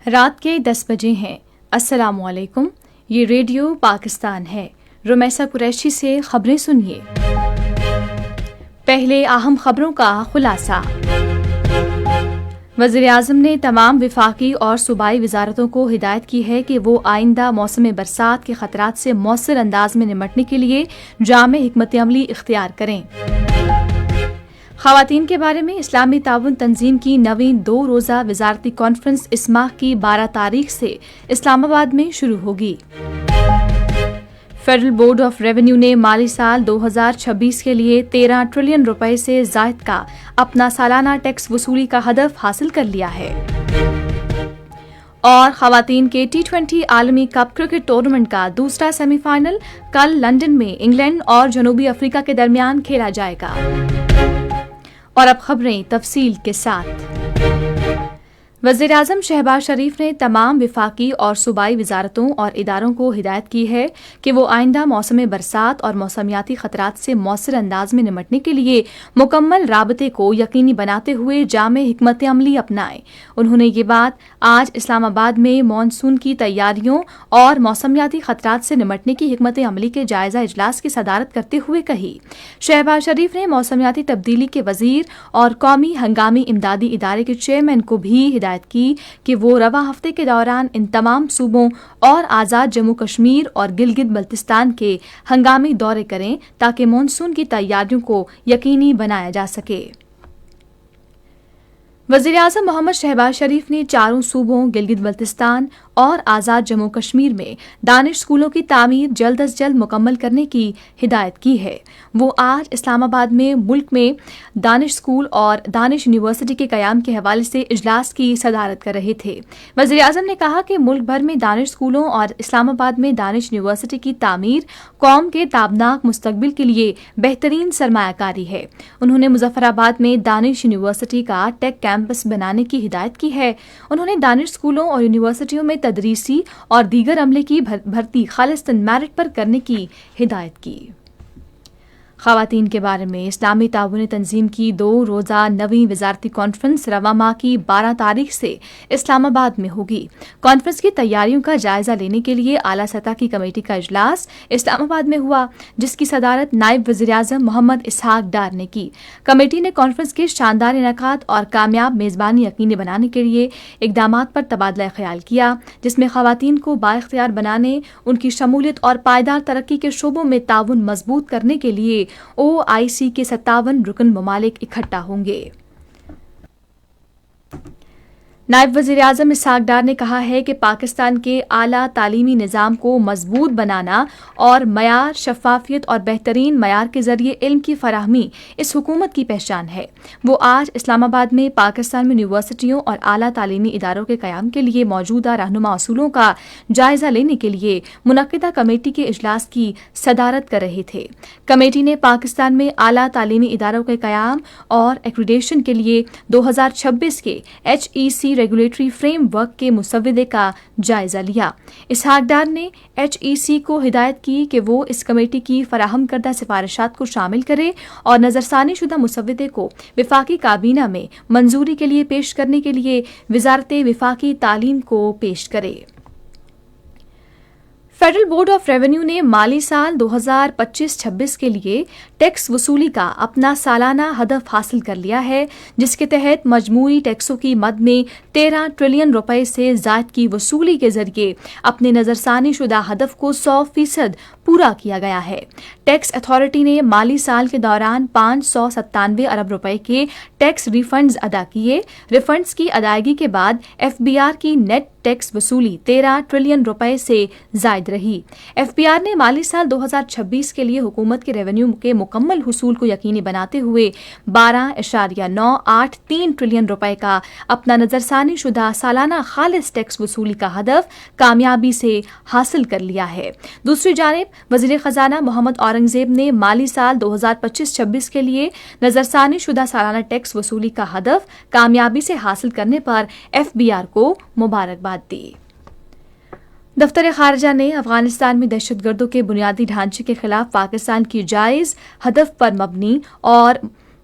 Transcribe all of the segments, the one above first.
رات کے 10 بجے ہیں۔ السلام علیکم، یہ ریڈیو پاکستان ہے۔ رمیسا قریشی سے خبریں سنیے۔ پہلے اہم خبروں کا خلاصہ۔ وزیر اعظم نے تمام وفاقی اور صوبائی وزارتوں کو ہدایت کی ہے کہ وہ آئندہ موسم برسات کے خطرات سے مؤثر انداز میں نمٹنے کے لیے جامع حکمت عملی اختیار کریں۔ خواتین کے بارے میں اسلامی تعاون تنظیم کی نویں 2 روزہ وزارتی کانفرنس اس ماہ کی 12 تاریخ سے اسلام آباد میں شروع ہوگی۔ فیڈرل بورڈ آف ریونیو نے مالی سال 2026 کے لیے 13 ٹریلین روپے سے زائد کا اپنا سالانہ ٹیکس وصولی کا ہدف حاصل کر لیا ہے۔ اور خواتین کے T20 عالمی کپ کرکٹ ٹورنامنٹ کا دوسرا سیمی فائنل کل لندن میں انگلینڈ اور جنوبی افریقہ کے درمیان کھیلا جائے گا۔ اور اب خبریں تفصیل کے ساتھ۔ وزیر اعظم شہباز شریف نے تمام وفاقی اور صوبائی وزارتوں اور اداروں کو ہدایت کی ہے کہ وہ آئندہ موسم برسات اور موسمیاتی خطرات سے مؤثر انداز میں نمٹنے کے لیے مکمل رابطے کو یقینی بناتے ہوئے جامع حکمت عملی اپنائیں۔ انہوں نے یہ بات آج اسلام آباد میں مانسون کی تیاریوں اور موسمیاتی خطرات سے نمٹنے کی حکمت عملی کے جائزہ اجلاس کی صدارت کرتے ہوئے کہی۔ شہباز شریف نے موسمیاتی تبدیلی کے وزیر اور قومی ہنگامی امدادی ادارے کے چیئرمین کو بھی ہدایت کی کہ وہ رواں ہفتے کے دوران ان تمام صوبوں اور آزاد جموں کشمیر اور گلگت بلتستان کے ہنگامی دورے کریں تاکہ مانسون کی تیاریوں کو یقینی بنایا جا سکے۔ وزیر اعظم محمد شہباز شریف نے چاروں صوبوں گلگت بلتستان اور آزاد جموں کشمیر میں دانش اسکولوں کی تعمیر جلد از جلد مکمل کرنے کی ہدایت کی ہے۔ وہ آج اسلام آباد میں ملک میں دانش اسکول اور دانش یونیورسٹی کے قیام کے حوالے سے اجلاس کی صدارت کر رہے تھے۔ وزیر اعظم نے کہا کہ ملک بھر میں دانش اسکولوں اور اسلام آباد میں دانش یونیورسٹی کی تعمیر قوم کے تابناک مستقبل کے لیے بہترین سرمایہ کاری ہے۔ انہوں نے مظفر آباد میں دانش یونیورسٹی کا ٹیک کیمپس بنانے کی ہدایت کی ہے۔ انہوں نے دانش اسکولوں اور یونیورسٹیوں میں تدریسی اور دیگر عملے کی بھرتی خالصتاً میرٹ پر کرنے کی ہدایت کی۔ خواتین کے بارے میں اسلامی تعاون تنظیم کی 2 روزہ نویں وزارتی کانفرنس رواں ماہ کی 12 تاریخ سے اسلام آباد میں ہوگی۔ کانفرنس کی تیاریوں کا جائزہ لینے کے لیے اعلیٰ سطح کی کمیٹی کا اجلاس اسلام آباد میں ہوا، جس کی صدارت نائب وزیر اعظم محمد اسحاق ڈار نے کی۔ کمیٹی نے کانفرنس کے شاندار انعقاد اور کامیاب میزبانی یقینی بنانے کے لیے اقدامات پر تبادلہ خیال کیا، جس میں خواتین کو بااختیار بنانے، ان کی شمولیت اور پائیدار ترقی کے شعبوں میں تعاون مضبوط کرنے کے لیے OIC کے 57 رکن ممالک اکٹھا ہوں گے۔ نائب وزیر اعظم اسحاق ڈار نے کہا ہے کہ پاکستان کے اعلیٰ تعلیمی نظام کو مضبوط بنانا اور معیار، شفافیت اور بہترین معیار کے ذریعے علم کی فراہمی اس حکومت کی پہچان ہے۔ وہ آج اسلام آباد میں پاکستان میں یونیورسٹیوں اور اعلیٰ تعلیمی اداروں کے قیام کے لیے موجودہ رہنما اصولوں کا جائزہ لینے کے لیے منعقدہ کمیٹی کے اجلاس کی صدارت کر رہے تھے۔ کمیٹی نے پاکستان میں اعلیٰ تعلیمی اداروں کے قیام اور ایکریڈیشن کے لیے 2026 کے HEC ریگولیٹری فریم ورک کے مسودے کا جائزہ لیا۔ اسحاق ڈار نے HEC کو ہدایت کی کہ وہ اس کمیٹی کی فراہم کردہ سفارشات کو شامل کرے اور نظر ثانی شدہ مسودے کو وفاقی کابینہ میں منظوری کے لیے پیش کرنے کے لیے وزارت وفاقی تعلیم کو پیش کرے۔ فیڈرل بورڈ آف ریونیو نے مالی سال 2025-26 کے لیے ٹیکس وصولی کا اپنا سالانہ ہدف حاصل کر لیا ہے، جس کے تحت مجموعی ٹیکسوں کی مد میں 13 ٹریلین روپے سے زائد کی وصولی کے ذریعے اپنے نظر ثانی شدہ ہدف کو 100% پورا کیا گیا ہے۔ ٹیکس اتھارٹی نے مالی سال کے دوران 597 ارب روپے کے ٹیکس ریفنڈز ادا کیے۔ ریفنڈز کی ادائیگی کے بعد FBR کی نیٹ ٹیکس وصولی 13 ٹریلین روپے سے زائد رہی۔ FBR نے مالی سال 2026 کے لیے حکومت کے ریونیو کے مکمل حصول کو یقینی بناتے ہوئے 12.983 ٹریلین روپے کا اپنا نظر ثانی شدہ سالانہ خالص ٹیکس وصولی کا ہدف کامیابی سے حاصل کر لیا ہے۔ دوسری جانب وزیر خزانہ محمد اورنگزیب نے مالی سال 2025-26 کے لیے نظر ثانی شدہ سالانہ ٹیکس وصولی کا ہدف کامیابی سے حاصل کرنے پر FBR کو مبارکباد دی۔ دفتر خارجہ نے افغانستان میں دہشت گردوں کے بنیادی ڈھانچے کے خلاف پاکستان کی جائز، ہدف پر مبنی اور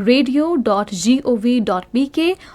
radio.gov.pk,